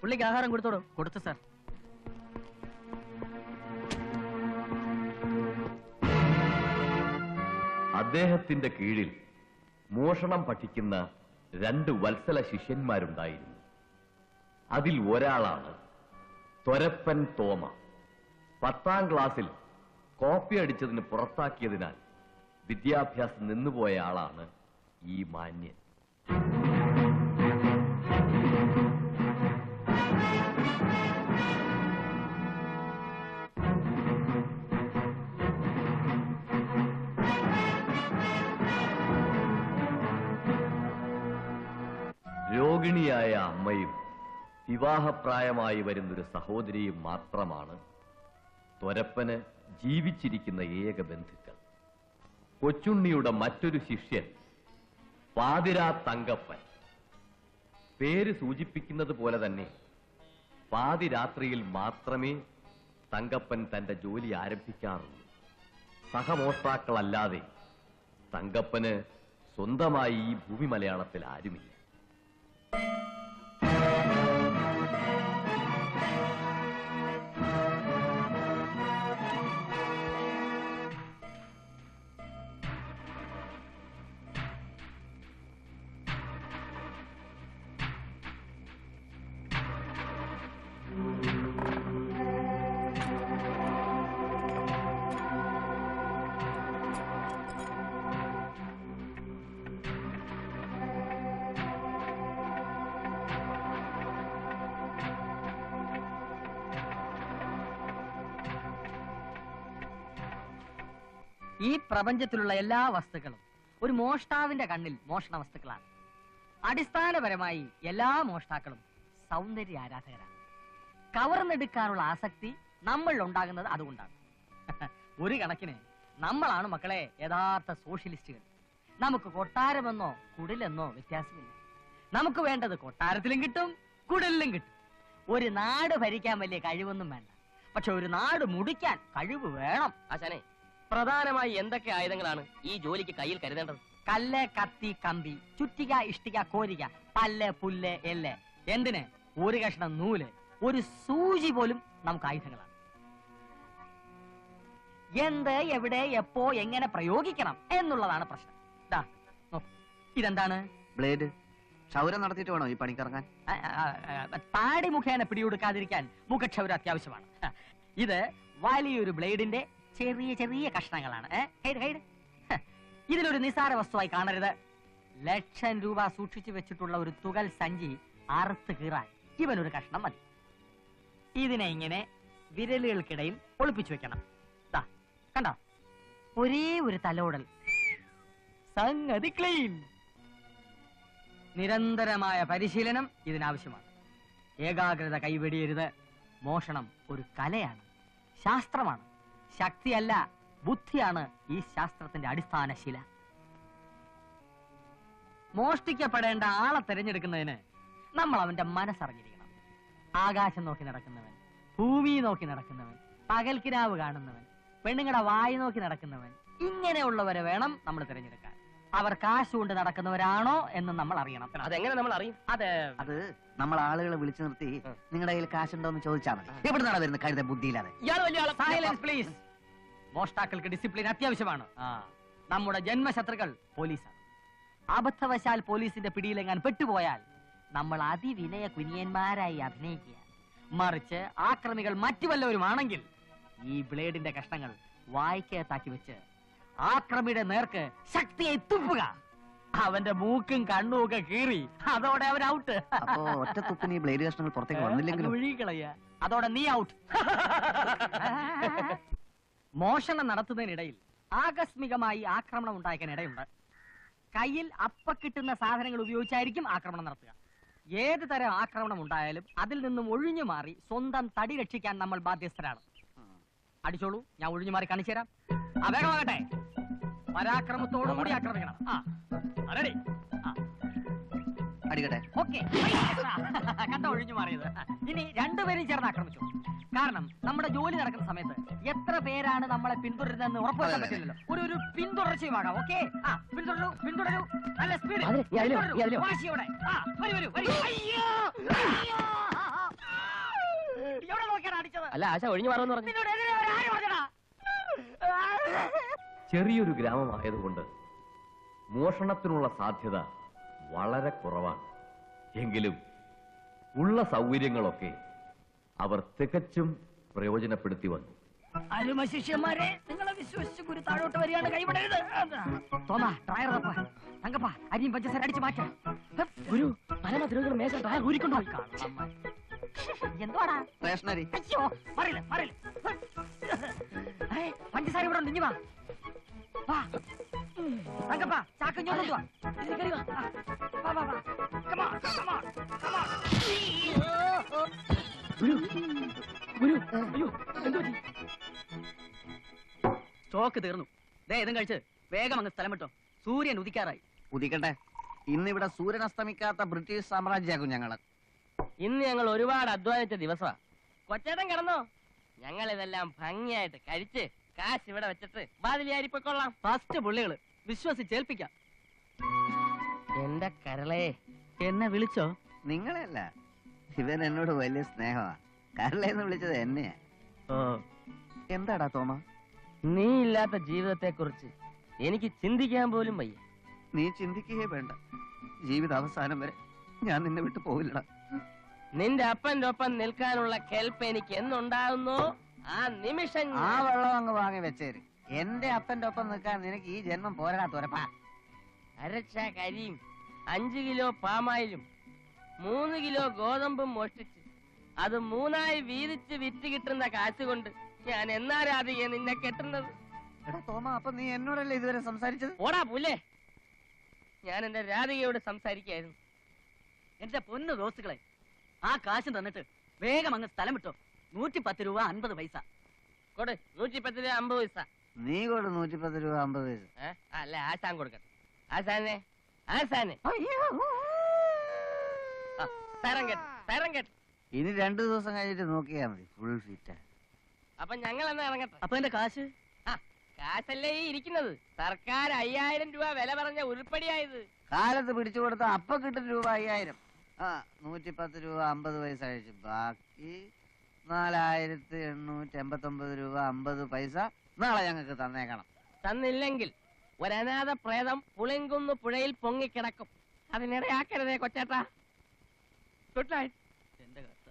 പുള്ളിക്ക് ആഹാരം കൊടുത്തോടോ. കൊടുത്തു സാർ. അദ്ദേഹത്തിന്റെ കീഴിൽ മോഷണം പഠിക്കുന്ന 2 വത്സല ശിഷ്യന്മാരുണ്ടായിരുന്നു. അതിൽ ഒരാളാണ് തൊരപ്പൻ തോമ. 10ാം ക്ലാസ്സിൽ കോപ്പി അടിച്ചതിന് പുറത്താക്കിയതിനാൽ വിദ്യാഭ്യാസം നിന്നുപോയ ആളാണ് ഈ മാന്യൻ. രോഗിണിയായ അമ്മയും വിവാഹപ്രായമായി വരുന്നൊരു സഹോദരിയും മാത്രമാണ് തൊരപ്പന് ജീവിച്ചിരിക്കുന്ന ഏക ബന്ധുക്കൾ. കൊച്ചുണ്ണിയുടെ മറ്റൊരു ശിഷ്യൻ പാതിരാ തങ്കപ്പൻ. പേര് സൂചിപ്പിക്കുന്നത് പോലെ തന്നെ പാതിരാത്രിയിൽ മാത്രമേ തങ്കപ്പൻ തന്റെ ജോലി ആരംഭിക്കാറുള്ളൂ. സഹമോഷ്ടാക്കളല്ലാതെ തങ്കപ്പന് സ്വന്തമായി ഈ ഭൂമി മലയാളത്തിൽ ആരുമില്ല. ഈ പ്രപഞ്ചത്തിലുള്ള എല്ലാ വസ്തുക്കളും ഒരു മോഷ്ടാവിന്റെ കണ്ണിൽ മോഷണ വസ്തുക്കളാണ്. അടിസ്ഥാനപരമായി എല്ലാ മോഷ്ടാക്കളും സൗന്ദര്യ ആരാധകരാണ്. കവർന്നെടുക്കാനുള്ള ആസക്തി നമ്മൾ ഉണ്ടാകുന്നത് അതുകൊണ്ടാണ്. ഒരു കണക്കിന് നമ്മളാണ് മക്കളെ യഥാർത്ഥ സോഷ്യലിസ്റ്റുകൾ. നമുക്ക് കൊട്ടാരമെന്നോ കുടിലെന്നോ വ്യത്യാസമില്ല. നമുക്ക് വേണ്ടത് കൊട്ടാരത്തിലും കിട്ടും, കുടിലും കിട്ടും. ഒരു നാട് ഭരിക്കാൻ വലിയ കഴിവൊന്നും വേണ്ട, പക്ഷെ ഒരു നാട് മുടിക്കാൻ കഴിവ് വേണം. ആശാനെ, പ്രധാനമായി എന്തൊക്കെ ആയുധങ്ങളാണ് ഈ ജോലിക്ക് കയ്യിൽ കരുതേണ്ടത്? കല്ല്, കത്തി, കമ്പി, ചുറ്റിക, ഇഷ്ടിക, കോരിക, പല്ല്, പുല്ല്, എല്ല്, എന്തിന് ഒരു കഷ്ണം നൂല്, ഒരു സൂചി പോലും നമുക്ക് ആയുധങ്ങളാണ്. എന്ത്, എവിടെ, എപ്പോ, എങ്ങനെ പ്രയോഗിക്കണം എന്നുള്ളതാണ് പ്രശ്നം. ഇതെന്താണ്? ബ്ലേഡ്. ക്ഷൗരം നടത്തിയിട്ട് വേണോ ഈ പണിക്കിറങ്ങാൻ? താടി മുഖേന പിടികൊടുക്കാതിരിക്കാൻ മുഖക്ഷൗരം അത്യാവശ്യമാണ്. ഇത് വലിയൊരു ബ്ലേഡിന്റെ ചെറിയ ചെറിയ കഷ്ണങ്ങളാണ്. ഇതിലൊരു നിസാര വസ്തുവായി കാണരുത്. ലക്ഷം രൂപ സൂക്ഷിച്ചു വെച്ചിട്ടുള്ള ഒരു തുകൽ സഞ്ചി അറുത്ത് കീറാൻ ഇവനൊരു കഷ്ണം മതി. ഇതിനെ ഇങ്ങനെ വിരലുകൾക്കിടയിൽ ഒളിപ്പിച്ചു വെക്കണം. കണ്ടോ, ഒരേ ഒരു തലോടൽ, സംഗതി ക്ലീൻ. നിരന്തരമായ പരിശീലനം ഇതിനാവശ്യമാണ്. ഏകാഗ്രത കൈവെടിയരുത്. മോഷണം ഒരു കലയാണ്, ശാസ്ത്രമാണ്. ശക്തിയല്ല, ബുദ്ധിയാണ് ഈ ശാസ്ത്രത്തിന്റെ അടിസ്ഥാന ശില. മോഷ്ടിക്കപ്പെടേണ്ട ആളെ തിരഞ്ഞെടുക്കുന്നതിന് നമ്മൾ അവന്റെ മനസ്സറിഞ്ഞിരിക്കണം. ആകാശം നോക്കി നടക്കുന്നവൻ, ഭൂമി നോക്കി നടക്കുന്നവൻ, പകൽക്കിനാവ് കാണുന്നവൻ, പെണ്ണുങ്ങളുടെ വായി നോക്കി നടക്കുന്നവൻ, ഇങ്ങനെയുള്ളവരെ വേണം നമ്മൾ തിരഞ്ഞെടുക്കാൻ. അവർ കാശ് കൊണ്ട് നടക്കുന്നവരാണോ എന്ന് നമ്മൾ അറിയണം. അതെങ്ങനെ നമ്മൾ അറിയും? അത് നമ്മൾ ആളുകളെ വിളിച്ചു നിർത്തി നിങ്ങളുടെ കയ്യിൽ കാശുണ്ടോ എന്ന് ചോദിച്ചാൽ മതി. എവിടുന്നാണ് വരുന്നത് കരുത ബുദ്ധിയില്ലാതെ? Silence please. മോഷ്ടാക്കൾക്ക് ഡിസിപ്ലിൻ അത്യാവശ്യമാണ്. നമ്മുടെ ജന്മശത്രുക്കൾ പോലീസാണ്. അബദ്ധവശാൽ പോലീസിന്റെ പിടിയിലെങ്ങാൻ പെട്ടുപോയാൽ നമ്മൾ അതിവിനയ കുനിയന്മാരായി അഭിനയിക്കുക. മറിച്ച് ആക്രമികൾ മറ്റു വല്ലവരുമാണെങ്കിൽ ഈ ബ്ലേഡിന്റെ കഷ്ണങ്ങൾ വായ്ക്കകത്താക്കി വെച്ച് ആക്രമിയുടെ നേർക്ക് ശക്തിയെ തുപ്പുക. അവന്റെ മൂക്കും കണ്ണും ഒക്കെ കീറി അതോടെ അവൻ ഔട്ട്. അപ്പോ ഒറ്റ തുപ്പിന് ഈ ബ്ലേഡ് കഷ്ണങ്ങൾ പുറത്തേക്ക് വന്നില്ലെങ്കിൽ ഒഴുകിക്കളയ, അതോടെ നീ ഔട്ട്. മോഷണം നടത്തുന്നതിനിടയിൽ ആകസ്മികമായി ആക്രമണം ഉണ്ടാക്കാൻ ഇടയുണ്ട്. കയ്യിൽ അപ്പ കിട്ടുന്ന സാധനങ്ങൾ ഉപയോഗിച്ചായിരിക്കും ആക്രമണം നടത്തുക. ഏത് തരം ആക്രമണം ഉണ്ടായാലും അതിൽ നിന്നും ഒഴിഞ്ഞു മാറി സ്വന്തം തടി രക്ഷിക്കാൻ നമ്മൾ ബാധ്യസ്ഥരാണ്. അടിച്ചോളൂ, ഞാൻ ഒഴിഞ്ഞു മാറി കാണിച്ചു തരാം. വേഗമാകട്ടെ, പരാക്രമത്തോടുകൂടി ആക്രമിക്കണം. അടിക്കട്ടെ. ഓക്കെ, കണ്ട ഒഴിഞ്ഞു മാറിയത്. ഇനി രണ്ടുപേരും ചേർന്ന് ആക്രമിച്ചു. കാരണം നമ്മുടെ ജോലി നടക്കുന്ന സമയത്ത് എത്ര പേരാണ് നമ്മളെ പിന്തുടരുന്നതെന്ന് ഉറപ്പുവരാൻ പറ്റില്ലല്ലോ. ഒരു പിന്തുടർച്ചയുമാകാം. ഓക്കെ, പിന്തുടരൂ, പിന്തുടരൂ, നല്ല സ്പീഡ്, വാശിയോടെ. വരൂ, വരൂ, വരൂ. അയ്യോ, അല്ല ആശ ഒഴിഞ്ഞു മാറുമെന്ന് പറഞ്ഞു. നിന്നോട് എതിരെ വരാൻ ആര് പറഞ്ഞെടാ? ചെറിയൊരു ഗ്രാമമായതുകൊണ്ട് മോഷണത്തിനുള്ള സാധ്യത വളരെ കുറവാണ്. എങ്കിലും ഉള്ള സൗകര്യങ്ങളൊക്കെ അവർ തികച്ചും പ്രയോജനപ്പെടുത്തി വന്നു. അരുമ ശിഷ്യന്മാരെ, നിങ്ങളെ വിശ്വസിച്ച് ഗുരു താഴോട്ട് വരികയാണ്, കൈവിടരുത്. തോമാ, ടയർ തപ്പ. തങ്കപ്പ, അരിയും പഞ്ചസാര അടിച്ച് മാറ്റാം. ഗുരു പരമ മേശ ടയർ ഊരിക്കൊണ്ടുപോയി. എന്തുവാടാ? സ്റ്റേഷനറി. അയ്യോ, മാറില്ല, മാറില്ല. പഞ്ചസാര ഇവിടെ ഉണ്ട്, ഇഞ്ഞി വാ. വാ. തങ്കപ്പ, ചാക്ക് ഇങ്ങോട്ട് വാ. വാ, വാ, വാ. Come on, come on, come on. ഗുരു ഗുരു അയ്യോ എന്തു പറ്റി? സ്റ്റോക്ക് തീർന്നു. ദേ ഇതും കഴിച്ച് വേഗം അങ്ങ് സ്ഥലം വിട്ടോ. സൂര്യൻ ഉദിക്കാറായി. ഉദിക്കട്ടെ. ഇന്നിവിടെ സൂര്യൻ അസ്തമിക്കാത്ത ബ്രിട്ടീഷ് സാമ്രാജ്യമാക്കും ഞങ്ങള്. ഇന്ന് ഞങ്ങൾ ഒരുപാട് അധ്വാനിച്ച ദിവസമാ. കൊച്ചേട്ടൻ കിടന്നോ? ഞങ്ങൾ ഇതെല്ലാം ഭംഗിയായിട്ട് കഴിച്ച് കാശ് ഇവിടെ വെച്ചിട്ട് ബാതിലിയാരിപ്പൊക്കൊള്ളാം. ഫസ്റ്റ് പുള്ളികള് വിശ്വസിച്ചേൽപ്പിക്കാം. എന്റെ കരളേ, എന്നെ വിളിച്ചോ? നിങ്ങളെയല്ല, ഇവൻ എന്നോട് വലിയ സ്നേഹമാ. കരളേന്ന് വിളിച്ചത് എന്നെയാ. എന്താടാ തോമ? നീ ഇല്ലാത്ത ജീവിതത്തെ കുറിച്ച് എനിക്ക് ചിന്തിക്കാൻ പോലും വയ്യ. നീ ചിന്തിക്കുകയേ വേണ്ട. ജീവിത അവസാനം വരെ ഞാൻ നിന്നെ വിട്ടു പോവില്ലടാ. നിന്റെ അപ്പന്റെ ഒപ്പം നിൽക്കാനുള്ള കെൽപ്പ് എനിക്ക് എന്നുണ്ടാകുന്നോ ആ നിമിഷം ആ വെള്ളം അങ്ങ് വാങ്ങി വെച്ചേര്. എന്റെ അപ്പന്റെ ഒപ്പം നിൽക്കാൻ നിനക്ക് ഈ ജന്മം പോരാ തുരപ്പാ. അരച്ച കരിയും 5 കിലോ പാമായിലും 3 കിലോ ഗോതമ്പും മോഷ്ടിച്ച് അത് 3ആയി വീതിച്ച് വിറ്റ് കിട്ടുന്ന കാശ് കൊണ്ട് ഞാൻ എന്നാരാധികയെ നിന്നെ കെട്ടുന്നത്? എടാ തോമ, അപ്പൊ നീ എന്നോടല്ലേ ഇതുവരെ സംസാരിച്ചത്? ഓടാ പുല്ലേ, ഞാൻ എന്റെ രാധികയോട് സംസാരിക്കായിരുന്നു. എന്റെ പൊന്നു ദോസ്തുക്കളെ, ആ കാശും തന്നിട്ട് വേഗം അങ്ങ് സ്ഥലം വിട്ടോ. 110 രൂപ 50 പൈസ. കൊടു. 110 രൂപ 50 പൈസ. നീ കൊടു 110 രൂപ 50 പൈസ. അല്ല ആശാൻ കൊടുക്കട്ടെ. ആശാനെ, ആശാനെ. തരം കേട്ട്, തരം കേട്ട്. ഇനി 2 ദിവസം കഴിഞ്ഞിട്ട് നോക്കിയാ മതി. Full fit. അപ്പൊ ഞങ്ങൾ എന്നാ ഇറങ്ങട്ടെ. അപ്പൊ എന്റെ കാശ്? കാശല്ലേ ഈ ഇരിക്കുന്നത്. സർക്കാർ 5000 രൂപ വില പറഞ്ഞ ഉരുപ്പടിയായത്. കാലത്ത് പിടിച്ചു കൊടുത്ത അപ്പൊ കിട്ടും രൂപ 5000. 110 രൂപ 50 പൈസ കഴിച്ചു. ബാക്കി 4889 രൂപ 50 പൈസ നാളെ ഞങ്ങൾക്ക് തന്നേക്കണം. തന്നില്ലെങ്കിൽ ഒരനാഥ പ്രേതം പുളിങ്കുന്ന് പുഴയിൽ പൊങ്ങിക്കിടക്കും. അതിനിടയാക്കരുതേ കൊച്ചേട്ടാ. Good night. എന്റെ കാശ്